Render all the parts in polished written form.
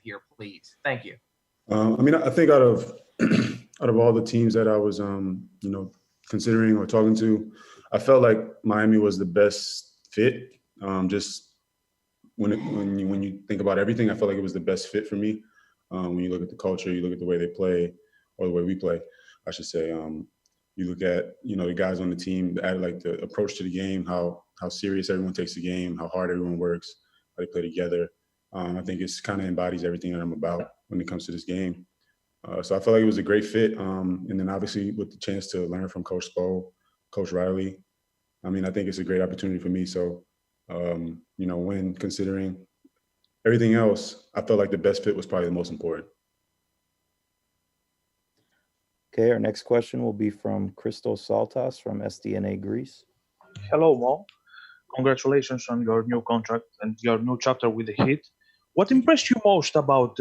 here, please. Thank you. I think out of out of all the teams that I was, considering or talking to, I felt like Miami was the best fit. Just when you think about everything, I felt like it was the best fit for me. When you look at the culture, you look at the way they play, or the way we play, I should say. You look at the guys on the team, like the approach to the game, how serious everyone takes the game, how hard everyone works, how they play together. I think it's kind of embodies everything that I'm about when it comes to this game. So I felt like it was a great fit. And then obviously with the chance to learn from Coach Spo, Coach Riley, I mean, I think it's a great opportunity for me. So, when considering everything else, I felt like the best fit was probably the most important. Okay, our next question will be from Christos Saltas from SDNA Greece. Hello, Mo. Congratulations on your new contract and your new chapter with the Heat. What impressed you most about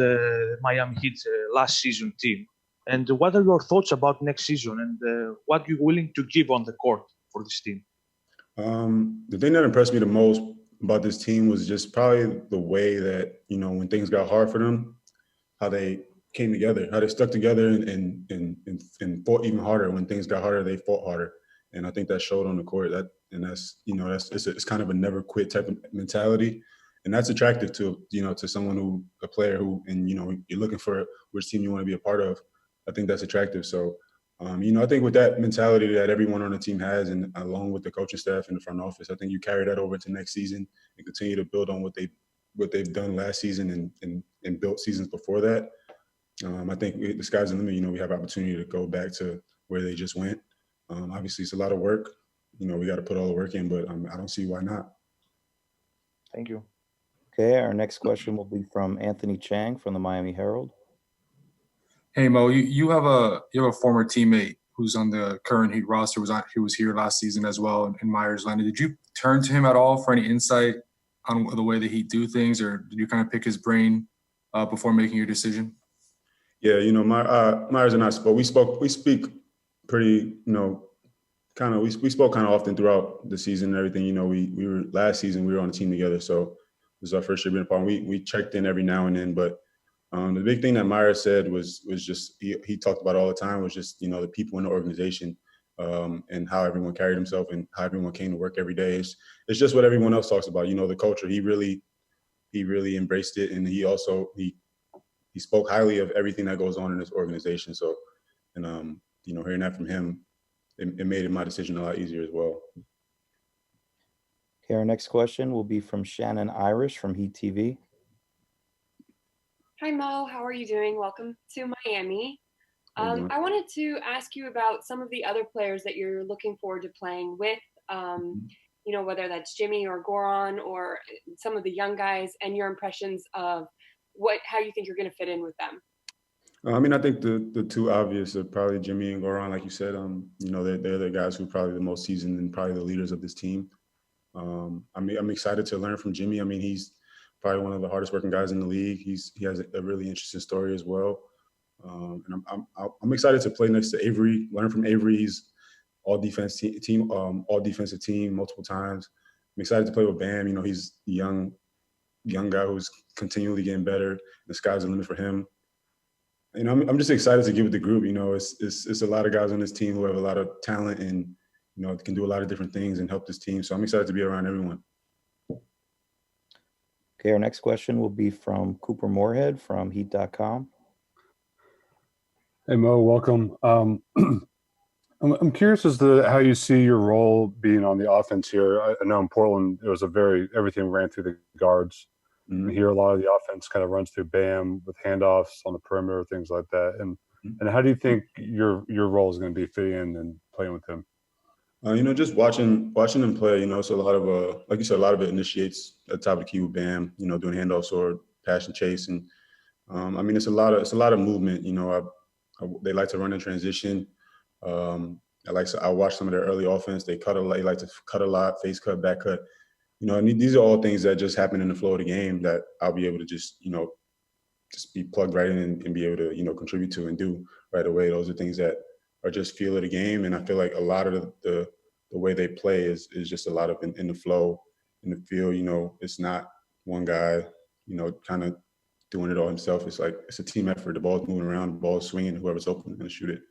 Miami Heat's last season team? And what are your thoughts about next season and what you're willing to give on the court for this team? The thing that impressed me the most about this team was just probably the way that, when things got hard for them, how they came together, how they stuck together and fought even harder. When things got harder, they fought harder. And I think that showed on the court. It's kind of a never quit type of mentality. And that's attractive to someone a player who, and, you're looking for which team you want to be a part of. I think that's attractive. So, I think with that mentality that everyone on the team has, and along with the coaching staff and the front office, I think you carry that over to next season and continue to build on what they've done last season and built seasons before that. I think the sky's the limit. We have opportunity to go back to where they just went. Obviously, it's a lot of work. We got to put all the work in, but I don't see why not. Thank you. Okay, our next question will be from Anthony Chang from the Miami Herald. Hey Mo, you have a former teammate who's on the current Heat roster. He was here last season as well in Myers Leonard. Did you turn to him at all for any insight on the way that he do things, or did you kind of pick his brain before making your decision? Yeah, Myers and I spoke. We speak pretty, we spoke kind of often throughout the season and everything. We were last season we were on a team together, so it was our first year being a part. We checked in every now and then, but the big thing that Myers said was just he talked about all the time was just the people in the organization and how everyone carried himself and how everyone came to work every day. It's just what everyone else talks about. The culture. He really embraced it, and he also he spoke highly of everything that goes on in this organization. So, and hearing that from him, it made my decision a lot easier as well. Okay, our next question will be from Shannon Irish from Heat TV. Hi, Mo. How are you doing? Welcome to Miami. I wanted to ask you about some of the other players that you're looking forward to playing with, whether that's Jimmy or Goran or some of the young guys, and your impressions of how you think you're going to fit in with them. I think the two obvious are probably Jimmy and Goran, like you said. They're the guys who are probably the most seasoned and probably the leaders of this team. I'm excited to learn from Jimmy. He's probably one of the hardest working guys in the league. He has a really interesting story as well. And I'm excited to play next to Avery, learn from Avery. He's all defensive team multiple times. I'm excited to play with Bam. He's a young guy who's continually getting better. The sky's the limit for him. I'm just excited to give it the group. It's a lot of guys on this team who have a lot of talent and can do a lot of different things and help this team. So I'm excited to be around everyone. Okay, our next question will be from Cooper Moorhead from Heat.com. Hey Mo, welcome. I'm curious as to how you see your role being on the offense here. I know in Portland it was everything ran through the guards. Mm-hmm. Here a lot of the offense kind of runs through Bam with handoffs on the perimeter, things like that. And how do you think your role is going to be fitting in and playing with him? Just watching them play, it's a lot of, like you said, a lot of it initiates at the top of the key with Bam, doing handoffs or pass and chase. And it's a lot of movement. They like to run in transition. I watch some of their early offense. They like to cut a lot, face cut, back cut. These are all things that just happen in the flow of the game that I'll be able to just be plugged right in and be able to, contribute to and do right away. Those are things that are just feel of the game. And I feel like a lot of the way they play is just a lot of in the flow, in the feel. It's not one guy, kind of doing it all himself. It's like it's a team effort. The ball's moving around, the ball's swinging, whoever's open going to shoot it.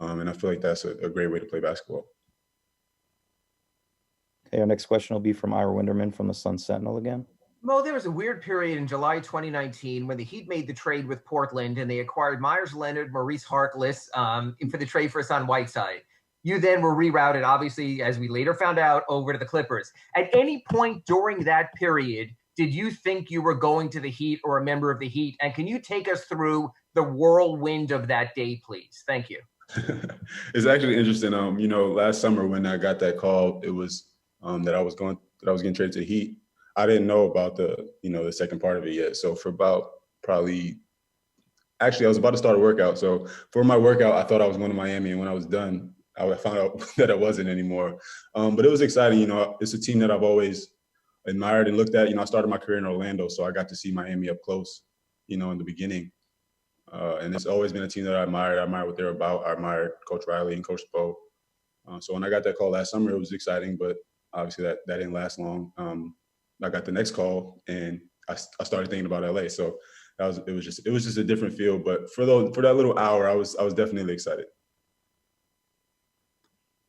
And I feel like that's a great way to play basketball. Okay, our next question will be from Ira Winderman from the Sun Sentinel again. Mo, there was a weird period in July 2019 when the Heat made the trade with Portland and they acquired Myers Leonard, Maurice Harkless for the trade for Hassan Whiteside. You then were rerouted, obviously, as we later found out, over to the Clippers. At any point during that period, did you think you were going to the Heat or a member of the Heat? And can you take us through the whirlwind of that day, please? Thank you. It's actually interesting. You know, last summer when I got that call, it was that I was getting traded to the Heat. I didn't know about the second part of it yet. So for about I was about to start a workout. So for my workout, I thought I was going to Miami, and when I was done, I found out that I wasn't anymore. But it was exciting. You know, it's a team that I've always admired and looked at. You know, I started my career in Orlando, so I got to see Miami up close, you know, in the beginning. And it's always been a team that I admired. I admired what they're about. I admired Coach Riley and Coach Spo. So when I got that call last summer, it was exciting, but obviously that didn't last long. I got the next call, and I started thinking about LA. So it was just a different feel. But for that little hour, I was definitely excited.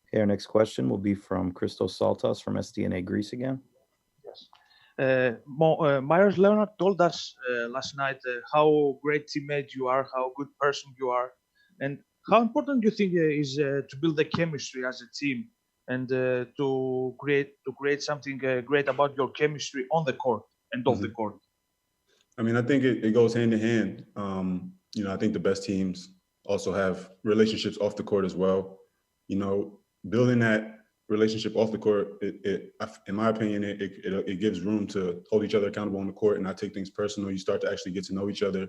Okay, our next question will be from Christos Saltas from SDNA Greece again. Yes. Myers Leonard told us last night how great teammate you are, how good person you are, and how important you think is to build the chemistry as a team and to create something great about your chemistry on the court and off the court. I mean, I think it goes hand in hand. You know, I think the best teams also have relationships off the court as well. You know, building that relationship off the court, in my opinion, it gives room to hold each other accountable on the court and not take things personal. You start to actually get to know each other,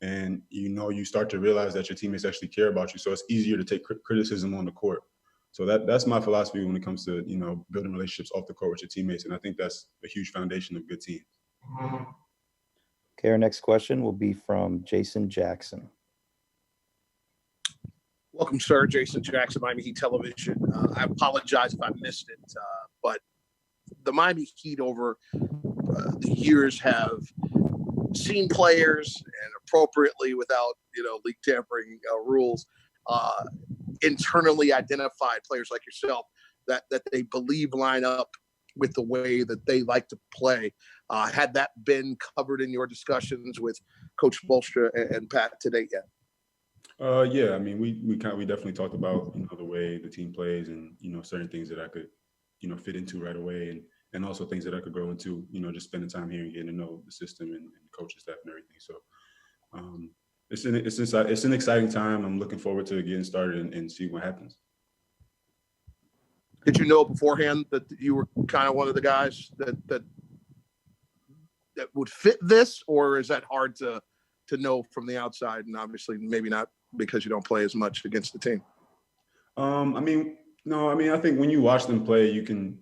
and you start to realize that your teammates actually care about you. So it's easier to take criticism on the court. So that's my philosophy when it comes to building relationships off the court with your teammates, and I think that's a huge foundation of good teams. Okay, our next question will be from Jason Jackson. Welcome, sir. Jason Jackson, Miami Heat Television. I apologize if I missed it, but the Miami Heat over the years have seen players, and appropriately without league tampering rules, internally identified players like yourself that they believe line up with the way that they like to play. Had that been covered in your discussions with Coach Bolstra and Pat today yet? Yeah, I mean, we definitely talked about the way the team plays, and certain things that I could fit into right away, and also things that I could grow into, just spending time here and getting to know the system and the coaching staff and everything. So it's an exciting time. I'm looking forward to getting started and see what happens. Did you know beforehand that you were kind of one of the guys that would fit this, or is that hard to know from the outside, and obviously maybe not because you don't play as much against the team? I think when you watch them play, you can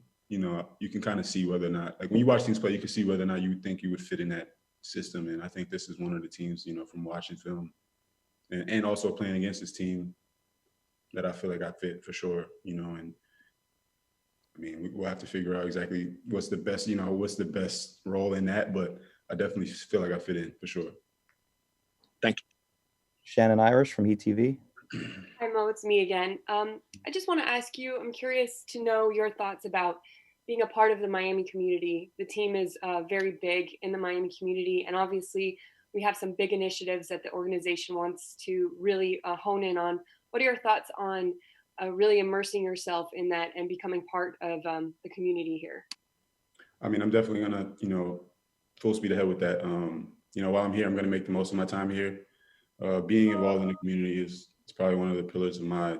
kind of see whether or not, like when you watch teams play, you can see whether or not you think you would fit in that system. And I think this is one of the teams, from watching film and also playing against this team, that I feel like I fit for sure, and I mean, we'll have to figure out exactly what's the best role in that, but I definitely feel like I fit in for sure. Thank you. Shannon Irish from Heat TV. Hi, Mo, it's me again. I just want to ask you, I'm curious to know your thoughts about being a part of the Miami community. The team is very big in the Miami community, and obviously we have some big initiatives that the organization wants to really hone in on. What are your thoughts on really immersing yourself in that and becoming part of the community here? I mean, I'm definitely gonna, full speed ahead with that. While I'm here, I'm gonna make the most of my time here. Being involved in the community is probably one of the pillars of my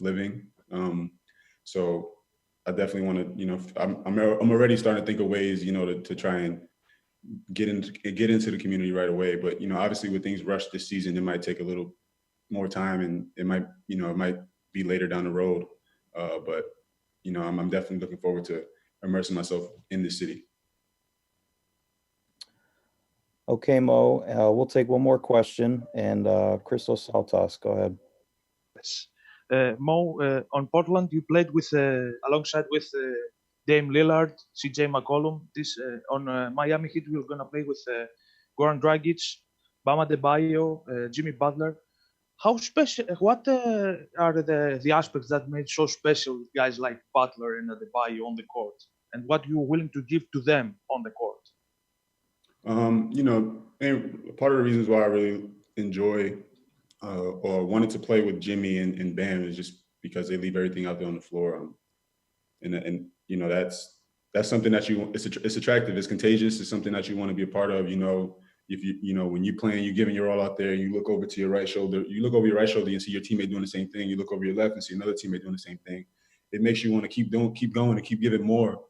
living. So I definitely want to, I'm already starting to think of ways, to try and get into the community right away. But obviously with things rushed this season, it might take a little more time, and it might be later down the road. But I'm definitely looking forward to immersing myself in the city. Okay, Mo, we'll take one more question, and Christos Saltas, go ahead. Yes. Mo, on Portland, you played with alongside with Dame Lillard, CJ McCollum. On Miami Heat, we're gonna play with Goran Dragic, Bama Adebayo, Jimmy Butler. How special? What are the aspects that made so special with guys like Butler and Adebayo on the court, and what you're willing to give to them on the court? And part of the reasons why I really enjoy or wanted to play with Jimmy and Bam is just because they leave everything out there on the floor. And that's something that it's attractive, it's contagious, it's something that you want to be a part of. If when you're playing, you're giving your all out there, you look over to your right shoulder, and see your teammate doing the same thing. You look over your left and see another teammate doing the same thing. It makes you want to keep going and keep giving more,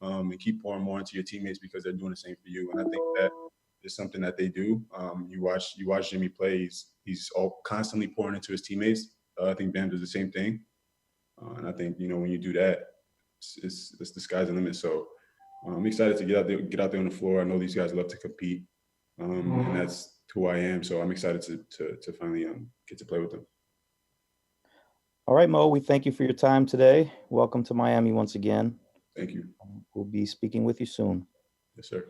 and keep pouring more into your teammates because they're doing the same for you. And I think that is something that they do. You watch Jimmy play, he's all constantly pouring into his teammates. I think Bam does the same thing. And I think, when you do that, it's the sky's the limit. So I'm excited to get out there on the floor. I know these guys love to compete. And that's who I am. So I'm excited to finally get to play with them. All right, Mo, we thank you for your time today. Welcome to Miami once again. Thank you. We'll be speaking with you soon. Yes, sir.